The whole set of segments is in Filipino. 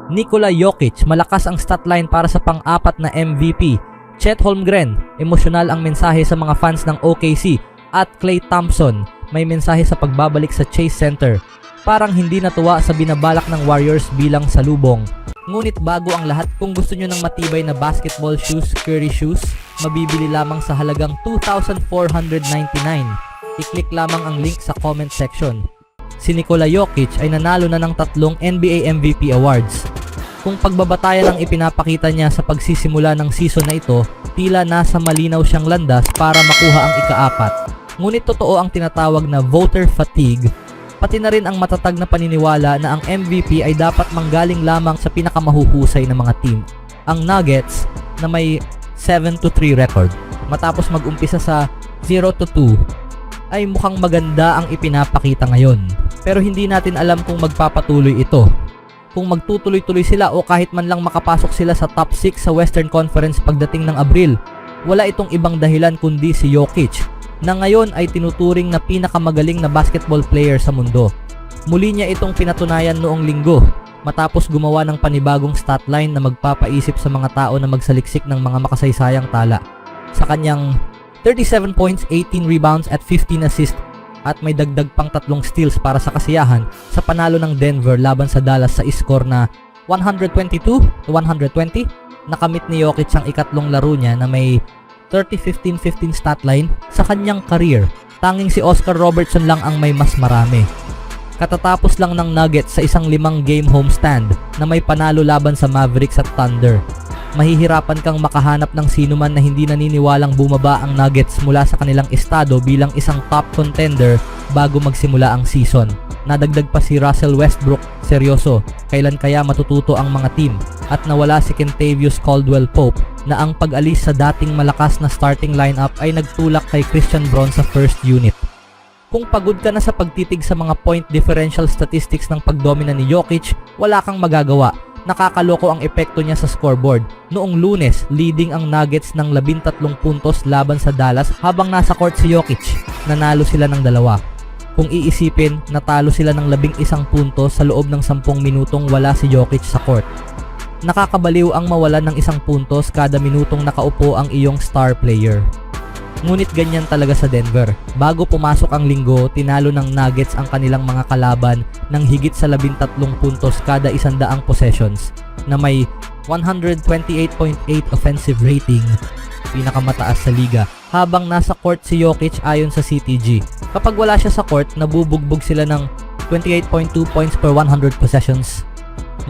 Nikola Jokic, malakas ang statline para sa pang-apat na MVP. Chet Holmgren, emosyonal ang mensahe sa mga fans ng OKC. At Klay Thompson, may mensahe sa pagbabalik sa Chase Center. Parang hindi natuwa sa binabalak ng Warriors bilang salubong. Ngunit bago ang lahat, kung gusto nyo ng matibay na basketball shoes, Curry shoes, mabibili lamang sa halagang $2,499. I-click lamang ang link sa comment section. Si Nikola Jokic ay nanalo na ng 3 NBA MVP awards. Kung pagbabatayan ang ipinapakita niya sa pagsisimula ng season na ito, tila nasa malinaw siyang landas para makuha ang ika-4. Ngunit totoo ang tinatawag na voter fatigue, pati na rin ang matatag na paniniwala na ang MVP ay dapat manggaling lamang sa pinakamahuhusay na mga team. Ang Nuggets na may 7-3 record matapos mag-umpisa sa 0-2 ay mukhang maganda ang ipinapakita ngayon. Pero hindi natin alam kung magpapatuloy ito. Kung magtutuloy-tuloy sila o kahit man lang makapasok sila sa top 6 sa Western Conference pagdating ng Abril, wala itong ibang dahilan kundi si Jokic, na ngayon ay tinuturing na pinakamagaling na basketball player sa mundo. Muli niya itong pinatunayan noong linggo, matapos gumawa ng panibagong statline na magpapaisip sa mga tao na magsaliksik ng mga makasaysayang tala. Sa kanyang 37 points, 18 rebounds at 15 assists, at may dagdag pang 3 steals para sa kasiyahan sa panalo ng Denver laban sa Dallas sa score na 122-120. Nakamit ni Jokic ang ikatlong laro niya na may 30-15-15 statline sa kanyang career. Tanging si Oscar Robertson lang ang may mas marami. Katatapos lang ng Nuggets sa isang 5-game homestand na may panalo laban sa Mavericks at Thunder. Mahihirapan kang makahanap ng sinuman na hindi naniniwalang bumaba ang Nuggets mula sa kanilang estado bilang isang top contender bago magsimula ang season. Nadagdag pa si Russell Westbrook, seryoso, kailan kaya matututo ang mga team? At nawala si Kentavious Caldwell-Pope na ang pag-alis sa dating malakas na starting lineup ay nagtulak kay Christian Braun sa first unit. Kung pagod ka na sa pagtitig sa mga point differential statistics ng pagdomina ni Jokic, wala kang magagawa. Nakakaloko ang epekto niya sa scoreboard. Noong Lunes, leading ang Nuggets ng 13 puntos laban sa Dallas habang nasa court si Jokic. Nanalo sila ng 2. Kung iisipin, natalo sila ng 11 puntos sa loob ng 10 minutong wala si Jokic sa court. Nakakabaliw ang mawalan ng 1 puntos kada minutong nakaupo ang iyong star player. Ngunit ganyan talaga sa Denver. Bago pumasok ang linggo, tinalo ng Nuggets ang kanilang mga kalaban ng higit sa 13 puntos kada 100 possessions na may 128.8 offensive rating, pinakamataas sa liga, habang nasa court si Jokic ayon sa CTG. Kapag wala siya sa court, nabubugbog sila ng 28.2 points per 100 possessions.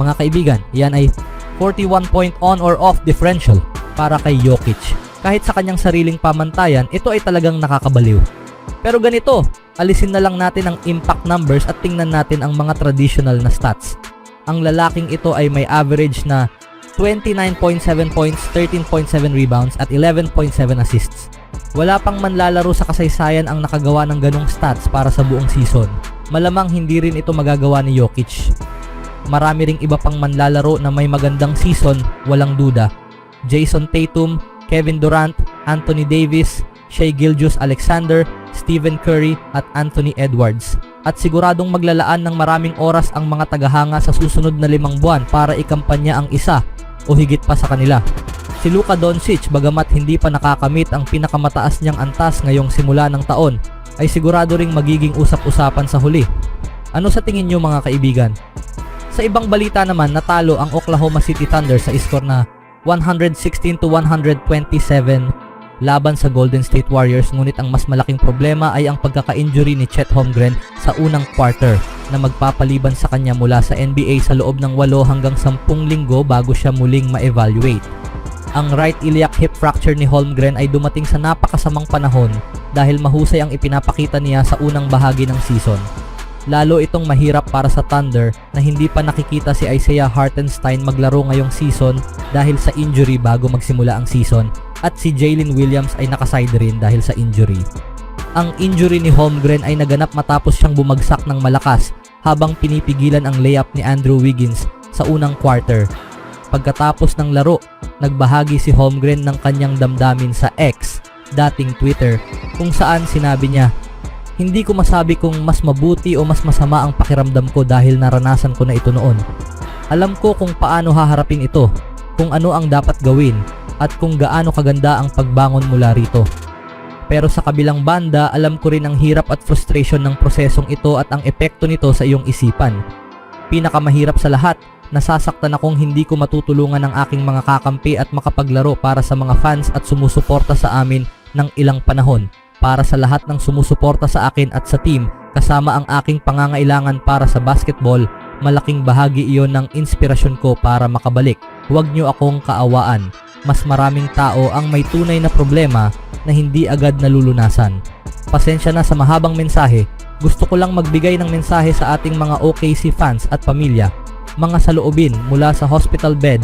Mga kaibigan, yan ay 41 point on or off differential para kay Jokic. Kahit sa kanyang sariling pamantayan, ito ay talagang nakakabaliw. Pero ganito, alisin na lang natin ang impact numbers at tingnan natin ang mga traditional na stats. Ang lalaking ito ay may average na 29.7 points, 13.7 rebounds at 11.7 assists. Wala pang manlalaro sa kasaysayan ang nakagawa ng ganong stats para sa buong season. Malamang hindi rin ito magagawa ni Jokic. Marami ring iba pang manlalaro na may magandang season, walang duda. Jason Tatum, Kevin Durant, Anthony Davis, Shai Gilgeous-Alexander, Stephen Curry at Anthony Edwards. At siguradong maglalaan ng maraming oras ang mga tagahanga sa susunod na 5 buwan para ikampanya ang isa o higit pa sa kanila. Si Luka Doncic, bagamat hindi pa nakakamit ang pinakamataas niyang antas ngayong simula ng taon, ay sigurado ring magiging usap-usapan sa huli. Ano sa tingin niyo mga kaibigan? Sa ibang balita naman, natalo ang Oklahoma City Thunder sa score na 116-127 laban sa Golden State Warriors, ngunit ang mas malaking problema ay ang pagkaka-injury ni Chet Holmgren sa unang quarter na magpapaliban sa kanya mula sa NBA sa loob ng 8 hanggang 10 linggo bago siya muling ma-evaluate. Ang right iliac hip fracture ni Holmgren ay dumating sa napakasamang panahon dahil mahusay ang ipinapakita niya sa unang bahagi ng season. Lalo itong mahirap para sa Thunder na hindi pa nakikita si Isaiah Hartenstein maglaro ngayong season dahil sa injury bago magsimula ang season, at si Jalen Williams ay nakaside rin dahil sa injury. Ang injury ni Holmgren ay naganap matapos siyang bumagsak ng malakas habang pinipigilan ang layup ni Andrew Wiggins sa unang quarter. Pagkatapos ng laro, nagbahagi si Holmgren ng kanyang damdamin sa X, dating Twitter, kung saan sinabi niya, "Hindi ko masabi kung mas mabuti o mas masama ang pakiramdam ko dahil naranasan ko na ito noon. Alam ko kung paano haharapin ito, kung ano ang dapat gawin, at kung gaano kaganda ang pagbangon mula rito. Pero sa kabilang banda, alam ko rin ang hirap at frustration ng prosesong ito at ang epekto nito sa iyong isipan. Pinakamahirap sa lahat, nasasaktan akong hindi ko matutulungan ang aking mga kakampi at makapaglaro para sa mga fans at sumusuporta sa amin ng ilang panahon. Para sa lahat ng sumusuporta sa akin at sa team, kasama ang aking pangangailangan para sa basketball, malaking bahagi iyon ng inspirasyon ko para makabalik. Huwag niyo akong kaawaan. Mas maraming tao ang may tunay na problema na hindi agad nalulunasan. Pasensya na sa mahabang mensahe. Gusto ko lang magbigay ng mensahe sa ating mga OKC fans at pamilya, mga saloobin mula sa hospital bed.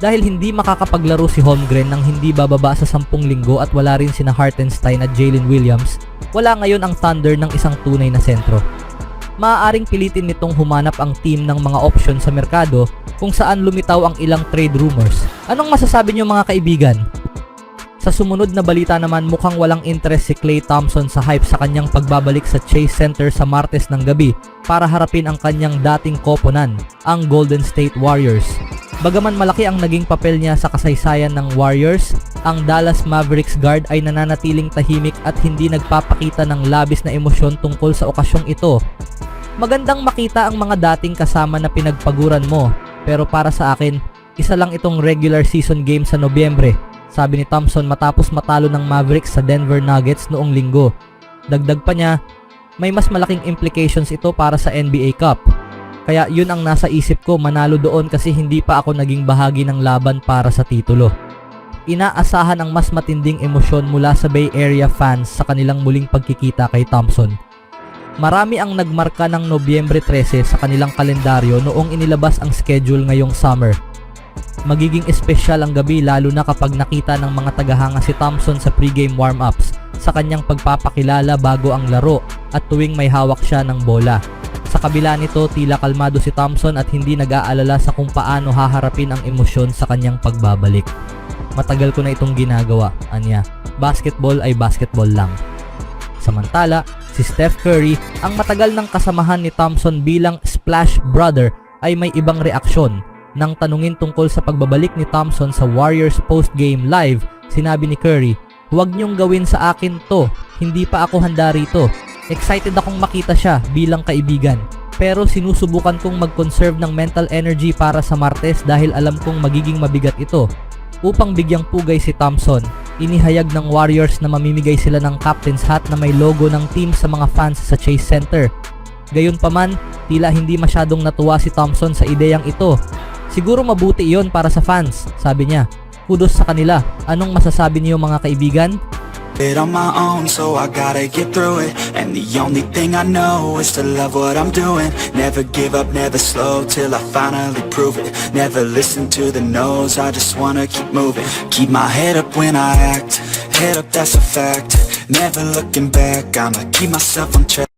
Dahil hindi makakapaglaro si Holmgren nang hindi bababa sa 10 linggo at wala rin sina Hartenstein at Jalen Williams, wala ngayon ang Thunder ng isang tunay na sentro. Maaaring pilitin nitong humanap ang team ng mga option sa merkado kung saan lumitaw ang ilang trade rumors. Anong masasabi niyo mga kaibigan? Sa sumunod na balita naman, mukhang walang interest si Klay Thompson sa hype sa kanyang pagbabalik sa Chase Center sa Martes ng gabi para harapin ang kanyang dating koponan, ang Golden State Warriors. Bagaman malaki ang naging papel niya sa kasaysayan ng Warriors, ang Dallas Mavericks guard ay nananatiling tahimik at hindi nagpapakita ng labis na emosyon tungkol sa okasyong ito. Magandang makita ang mga dating kasama na pinagpaguran mo, pero para sa akin, isa lang itong regular season game sa Nobyembre, sabi ni Thompson matapos matalo ng Mavericks sa Denver Nuggets noong linggo. Dagdag pa niya, may mas malaking implications ito para sa NBA Cup. Kaya yun ang nasa isip ko, manalo doon kasi hindi pa ako naging bahagi ng laban para sa titulo. Inaasahan ang mas matinding emosyon mula sa Bay Area fans sa kanilang muling pagkikita kay Thompson. Marami ang nagmarka ng Nobyembre 13 sa kanilang kalendaryo noong inilabas ang schedule ngayong summer. Magiging espesyal ang gabi lalo na kapag nakita ng mga tagahanga si Thompson sa pregame warm-ups sa kanyang pagpapakilala bago ang laro at tuwing may hawak siya ng bola. Sa kabila nito, tila kalmado si Thompson at hindi nag-aalala sa kung paano haharapin ang emosyon sa kanyang pagbabalik. Matagal ko na itong ginagawa, anya. Basketball ay basketball lang. Samantala, si Steph Curry, ang matagal ng kasamahan ni Thompson bilang Splash Brother, ay may ibang reaksyon. Nang tanungin tungkol sa pagbabalik ni Thompson sa Warriors post-game live, sinabi ni Curry, "Huwag niyong gawin sa akin to, hindi pa ako handa rito. Excited akong makita siya bilang kaibigan. Pero sinusubukan kong mag-conserve ng mental energy para sa Martes dahil alam kong magiging mabigat ito." Upang bigyang pugay si Thompson, inihayag ng Warriors na mamimigay sila ng captain's hat na may logo ng team sa mga fans sa Chase Center. Gayunpaman, tila hindi masyadong natuwa si Thompson sa ideyang ito. "Siguro mabuti iyon para sa fans," sabi niya. Kudos sa kanila. Anong masasabi niyo mga kaibigan? It on my own, so I gotta get through it. And the only thing I know is to love what I'm doing. Never give up, never slow, till I finally prove it. Never listen to the no's, I just wanna keep moving. Keep my head up when I act, head up, that's a fact. Never looking back, I'ma keep myself on track.